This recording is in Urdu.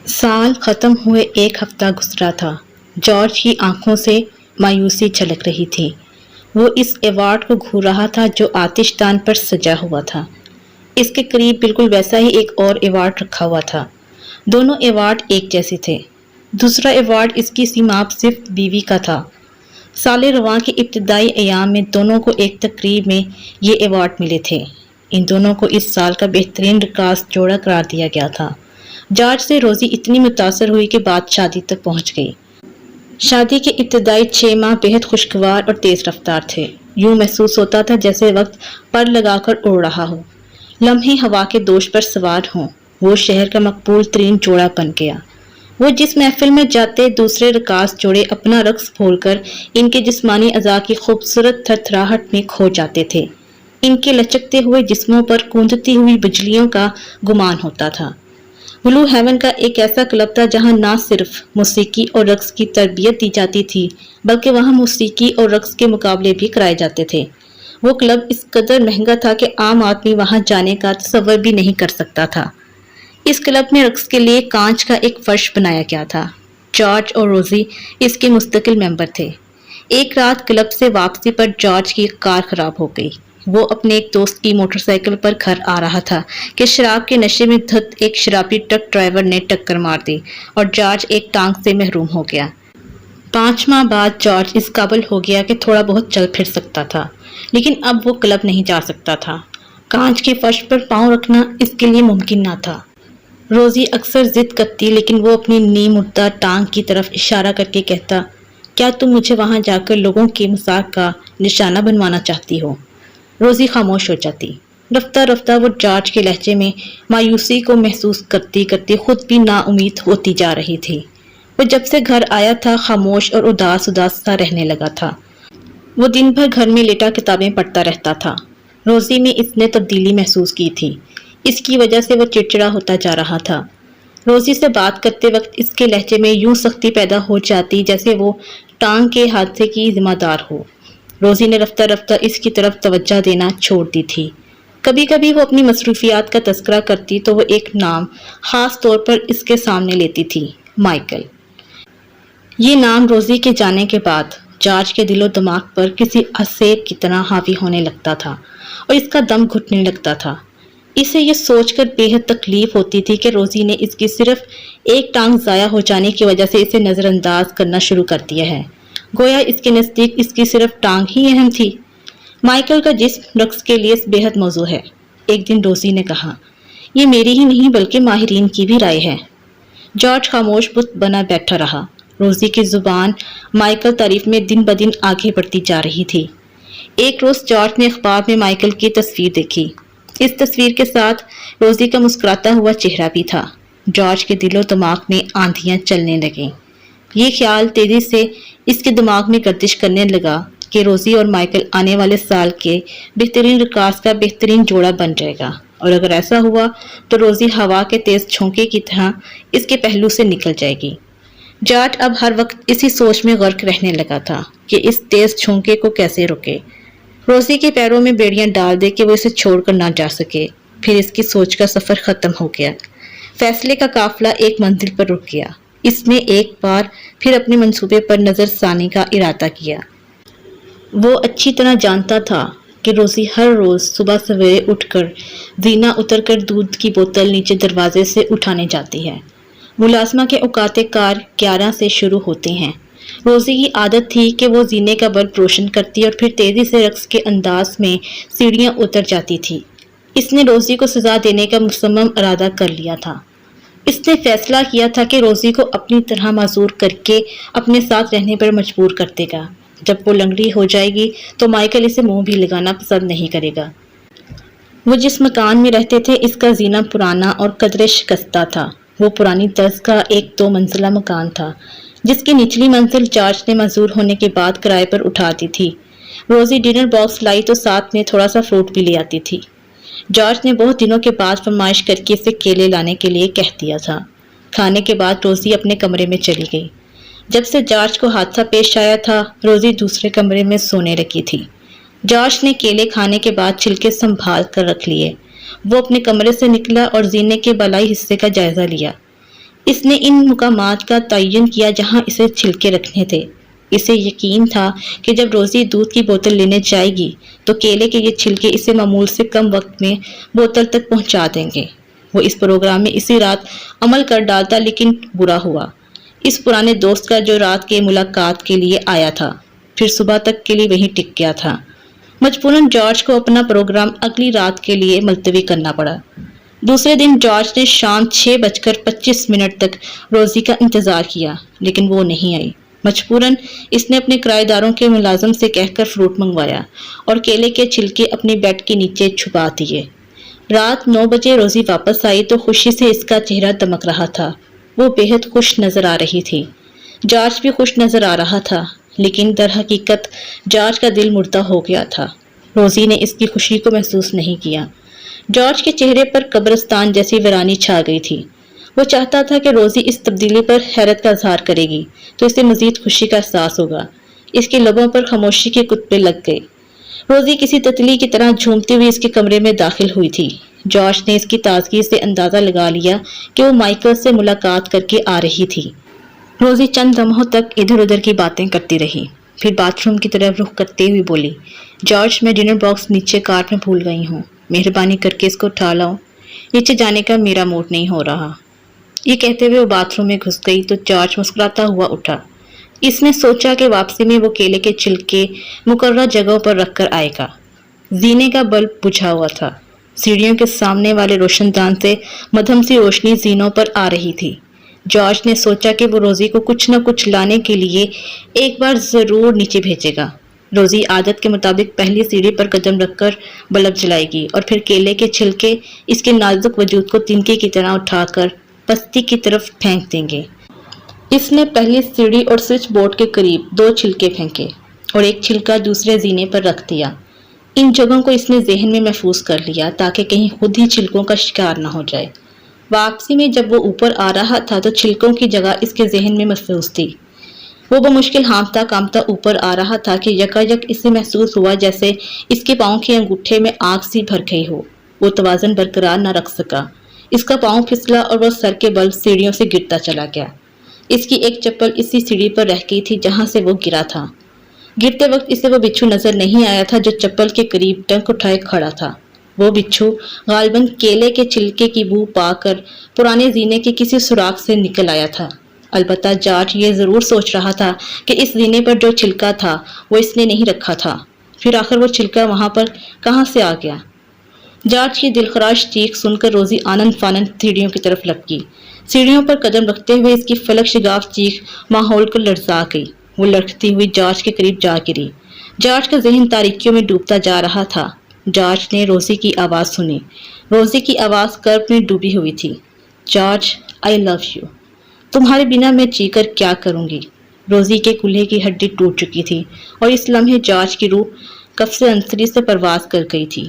سال ختم ہوئے ایک ہفتہ گزرا تھا۔ جارج کی آنکھوں سے مایوسی جھلک رہی تھی۔ وہ اس ایوارڈ کو گھور رہا تھا جو آتش دان پر سجا ہوا تھا۔ اس کے قریب بالکل ویسا ہی ایک اور ایوارڈ رکھا ہوا تھا۔ دونوں ایوارڈ ایک جیسے تھے۔ دوسرا ایوارڈ اس کی سیماب صفت بیوی کا تھا۔ سال رواں کے ابتدائی ایام میں دونوں کو ایک تقریب میں یہ ایوارڈ ملے تھے۔ ان دونوں کو اس سال کا بہترین رقاص جوڑا قرار دیا گیا تھا۔ جارج سے روزی اتنی متاثر ہوئی کہ بات شادی تک پہنچ گئی۔ شادی کے ابتدائی 6 ماہ بہت خوشگوار اور تیز رفتار تھے۔ یوں محسوس ہوتا تھا جیسے وقت پر لگا کر اڑ رہا ہو، لمحے ہوا کے دوش پر سوار ہوں۔ وہ شہر کا مقبول ترین جوڑا بن گیا۔ وہ جس محفل میں جاتے دوسرے رقاص جوڑے اپنا رقص بھول کر ان کے جسمانی اعضاء کی خوبصورت تھرتھراہٹ میں کھو جاتے تھے۔ ان کے لچکتے ہوئے جسموں پر گونجتی ہوئی بجلیوں کا گمان ہوتا تھا۔ بلو ہیون کا ایک ایسا کلب تھا جہاں نہ صرف موسیقی اور رقص کی تربیت دی جاتی تھی بلکہ وہاں موسیقی اور رقص کے مقابلے بھی کرائے جاتے تھے۔ وہ کلب اس قدر مہنگا تھا کہ عام آدمی وہاں جانے کا تصور بھی نہیں کر سکتا تھا۔ اس کلب میں رقص کے لیے کانچ کا ایک فرش بنایا گیا تھا۔ جارج اور روزی اس کے مستقل ممبر تھے۔ ایک رات کلب سے واپسی پر جارج کی کار خراب ہو گئی۔ وہ اپنے ایک دوست کی موٹر سائیکل پر گھر آ رہا تھا کہ شراب کے نشے میں دھت ایک شرابی ٹرک ڈرائیور نے ٹکر مار دی اور جارج ایک ٹانگ سے محروم ہو گیا۔ 5 ماہ بعد جارج اس قابل ہو گیا کہ تھوڑا بہت چل پھر سکتا تھا، لیکن اب وہ کلب نہیں جا سکتا تھا۔ کانچ کے فرش پر پاؤں رکھنا اس کے لیے ممکن نہ تھا۔ روزی اکثر ضد کرتی لیکن وہ اپنی نیم مردہ ٹانگ کی طرف اشارہ کر کے کہتا، کیا تم مجھے وہاں جا کر لوگوں کے مذاق کا نشانہ بنوانا چاہتی ہو؟ روزی خاموش ہو جاتی۔ رفتہ رفتہ وہ جارج کے لہجے میں مایوسی کو محسوس کرتی کرتی خود بھی نا امید ہوتی جا رہی تھی۔ وہ جب سے گھر آیا تھا خاموش اور اداس سا رہنے لگا تھا۔ وہ دن بھر گھر میں لیٹا کتابیں پڑھتا رہتا تھا۔ روزی میں اس نے تبدیلی محسوس کی تھی۔ اس کی وجہ سے وہ چڑچڑا ہوتا جا رہا تھا۔ روزی سے بات کرتے وقت اس کے لہجے میں یوں سختی پیدا ہو جاتی جیسے وہ ٹانگ کے حادثے کی ذمہ دار ہو۔ روزی نے رفتہ رفتہ اس کی طرف توجہ دینا چھوڑ دی تھی۔ کبھی کبھی وہ اپنی مصروفیات کا تذکرہ کرتی تو وہ ایک نام خاص طور پر اس کے سامنے لیتی تھی، مائیکل۔ یہ نام روزی کے جانے کے بعد جارج کے دل و دماغ پر کسی اسیر کی طرح حاوی ہونے لگتا تھا اور اس کا دم گھٹنے لگتا تھا۔ اسے یہ سوچ کر بے حد تکلیف ہوتی تھی کہ روزی نے اس کی صرف ایک ٹانگ ضائع ہو جانے کی وجہ سے اسے نظر انداز کرنا شروع کر دیا ہے، گویا اس کے نزدیک اس کی صرف ٹانگ ہی اہم تھی۔ مائیکل کا جسم رقص کے لیے بے حد موزوں ہے، ایک دن روزی نے کہا۔ یہ میری ہی نہیں بلکہ ماہرین کی بھی رائے ہے۔ جارج خاموش بت بنا بیٹھا رہا۔ روزی کی زبان مائیکل تعریف میں دن بدن آگے بڑھتی جا رہی تھی۔ ایک روز جارج نے اخبار میں مائیکل کی تصویر دیکھی۔ اس تصویر کے ساتھ روزی کا مسکراتا ہوا چہرہ بھی تھا۔ جارج کے دل و دماغ میں آندھیاں چلنے لگیں۔ یہ خیال تیزی سے اس کے دماغ میں گردش کرنے لگا کہ روزی اور مائیکل آنے والے سال کے بہترین رقاص کا بہترین جوڑا بن جائے گا، اور اگر ایسا ہوا تو روزی ہوا کے تیز جھونکے کی طرح اس کے پہلو سے نکل جائے گی۔ جارج اب ہر وقت اسی سوچ میں غرق رہنے لگا تھا کہ اس تیز جھونکے کو کیسے روکے، روزی کے پیروں میں بیڑیاں ڈال دے کہ وہ اسے چھوڑ کر نہ جا سکے۔ پھر اس کی سوچ کا سفر ختم ہو گیا۔ فیصلے کا قافلہ ایک منزل پر رک گیا۔ اس نے ایک بار پھر اپنے منصوبے پر نظر ثانی کا ارادہ کیا۔ وہ اچھی طرح جانتا تھا کہ روزی ہر روز صبح سویرے اٹھ کر زینہ اتر کر دودھ کی بوتل نیچے دروازے سے اٹھانے جاتی ہے۔ ملازمہ کے اوقات کار 11 سے شروع ہوتے ہیں۔ روزی کی عادت تھی کہ وہ زینے کا بلب روشن کرتی اور پھر تیزی سے رقص کے انداز میں سیڑھیاں اتر جاتی تھی۔ اس نے روزی کو سزا دینے کا مصمم ارادہ کر لیا تھا۔ اس نے فیصلہ کیا تھا کہ روزی کو اپنی طرح معذور کر کے اپنے ساتھ رہنے پر مجبور کر دے گا۔ جب وہ لنگڑی ہو جائے گی تو مائیکل اسے منہ بھی لگانا پسند نہیں کرے گا۔ وہ جس مکان میں رہتے تھے اس کا زینہ پرانا اور قدرے شکستہ تھا۔ وہ پرانی طرز کا ایک 2 منزلہ مکان تھا جس کی نچلی منزل جارج نے معذور ہونے کے بعد کرائے پر اٹھا دی تھی۔ روزی ڈنر باکس لائی تو ساتھ میں تھوڑا سا فروٹ بھی لے آتی تھی۔ جارج نے بہت دنوں کے بعد فرمائش کر کے اسے کیلے لانے کے لیے کہہ دیا تھا۔ کھانے کے بعد روزی اپنے کمرے میں چلی گئی۔ جب سے جارج کو حادثہ پیش آیا تھا روزی دوسرے کمرے میں سونے لگی تھی۔ جارج نے کیلے کھانے کے بعد چھلکے سنبھال کر رکھ لیے۔ وہ اپنے کمرے سے نکلا اور زینے کے بالائی حصے کا جائزہ لیا۔ اس نے ان مقامات کا تعین کیا جہاں اسے چھلکے رکھنے تھے۔ اسے یقین تھا کہ جب روزی دودھ کی بوتل لینے جائے گی تو کیلے کے یہ چھلکے اسے معمول سے کم وقت میں بوتل تک پہنچا دیں گے۔ وہ اس پروگرام میں اسی رات عمل کر ڈالتا، لیکن برا ہوا۔ اس پرانے دوست کا جو رات کے ملاقات کے لیے آیا تھا پھر صبح تک کے لیے وہیں ٹک گیا تھا۔ مجبوراً جارج کو اپنا پروگرام اگلی رات کے لیے ملتوی کرنا پڑا۔ دوسرے دن جارج نے شام 6:25 تک روزی کا انتظار کیا، لیکن وہ نہیں آئی۔ مجبوراً اس نے اپنے کرایہ داروں کے ملازم سے کہہ کر فروٹ منگوایا اور کیلے کے چھلکے اپنے بیڈ کے نیچے چھپا دیے۔ رات 9 بجے روزی واپس آئی تو خوشی سے اس کا چہرہ دمک رہا تھا۔ وہ بے حد خوش نظر آ رہی تھی۔ جارج بھی خوش نظر آ رہا تھا، لیکن در حقیقت جارج کا دل مردہ ہو گیا تھا۔ روزی نے اس کی خوشی کو محسوس نہیں کیا۔ جارج کے چہرے پر قبرستان جیسی ویرانی چھا گئی تھی۔ وہ چاہتا تھا کہ روزی اس تبدیلی پر حیرت کا اظہار کرے گی تو اسے مزید خوشی کا احساس ہوگا۔ اس کے لبوں پر خاموشی کے کتبے لگ گئے۔ روزی کسی تتلی کی طرح جھومتی ہوئی اس کے کمرے میں داخل ہوئی تھی۔ جارج نے اس کی تازگی سے اندازہ لگا لیا کہ وہ مائیکل سے ملاقات کر کے آ رہی تھی۔ روزی چند لمحوں تک ادھر ادھر کی باتیں کرتی رہی، پھر باتھ روم کی طرف رخ کرتے ہوئے بولی، جارج میں ڈنر باکس نیچے کار میں بھول گئی ہوں، مہربانی کر کے اس کو اٹھا لاؤ، نیچے جانے کا میرا موڈ نہیں ہو رہا۔ یہ کہتے ہوئے وہ باتھ روم میں گھس گئی تو جارج مسکراتا ہوا اٹھا۔ اس نے سوچا کہ واپسی میں وہ کیلے کے چھلکے مقررہ جگہوں پر رکھ کر آئے گا۔ زینے کا بلب بجھا ہوا تھا۔ سیڑھیوں کے سامنے والے روشن دان سے مدھم سی روشنی زینوں پر آ رہی تھی۔ جارج نے سوچا کہ وہ روزی کو کچھ نہ کچھ لانے کے لیے ایک بار ضرور نیچے بھیجے گا۔ روزی عادت کے مطابق پہلی سیڑھی پر قدم رکھ کر بلب جلائے گی اور پھر کیلے کے چھلکے اس کے نازک وجود کو تنکے کی طرح اٹھا کر پستی کی طرف پھینک دیں گے۔ اس نے پہلی سیڑھی اور سوئچ بورڈ کے قریب 2 چھلکے پھینکے اور ایک چھلکا دوسرے زینے پر رکھ دیا۔ ان جگہوں کو اس نے ذہن میں محفوظ کر لیا تاکہ کہیں خود ہی چھلکوں کا شکار نہ ہو جائے۔ واپسی میں جب وہ اوپر آ رہا تھا تو چھلکوں کی جگہ اس کے ذہن میں محفوظ تھی۔ وہ بمشکل ہانپتا کانپتا اوپر آ رہا تھا کہ یکایک اسے محسوس ہوا جیسے اس کے پاؤں کے انگوٹھے میں آگ سی بھر گئی ہو۔ وہ توازن برقرار نہ رکھ سکا۔ اس کا پاؤں پھسلا اور وہ سر کے بل سیڑھیوں سے گرتا چلا گیا۔ اس کی ایک چپل اسی سیڑھی پر رہ گئی تھی جہاں سے وہ گرا تھا۔ گرتے وقت اسے وہ بچھو نظر نہیں آیا تھا جو چپل کے قریب ڈنک اٹھائے کھڑا تھا۔ وہ بچھو غالباً کیلے کے چھلکے کی بو پا کر پرانے زینے کے کسی سوراخ سے نکل آیا تھا۔ البتہ جارج یہ ضرور سوچ رہا تھا کہ اس زینے پر جو چھلکا تھا وہ اس نے نہیں رکھا تھا، پھر آخر وہ چھلکا وہاں پر کہاں سے آ گیا۔ جارج کی دلخراش چیخ سن کر روزی آنن فانن سیڑھیوں کی طرف لپکی۔ سیڑھیوں پر قدم رکھتے ہوئے اس کی فلک شگاف چیخ ماحول کو لرزا گئی۔ وہ لڑکتی ہوئی جارج کے قریب جا گری۔ جارج کا ذہن تاریکیوں میں ڈوبتا جا رہا تھا۔ جارج نے روزی کی آواز سنی۔ روزی کی آواز کرب میں ڈوبی ہوئی تھی۔ George, I love you. تمہارے بنا میں جی کر کیا کروں گی۔ روزی کے کولہے کی ہڈی ٹوٹ چکی تھی اور اس لمحے جارج کی روح قفس انصری سے پرواز کر گئی تھی۔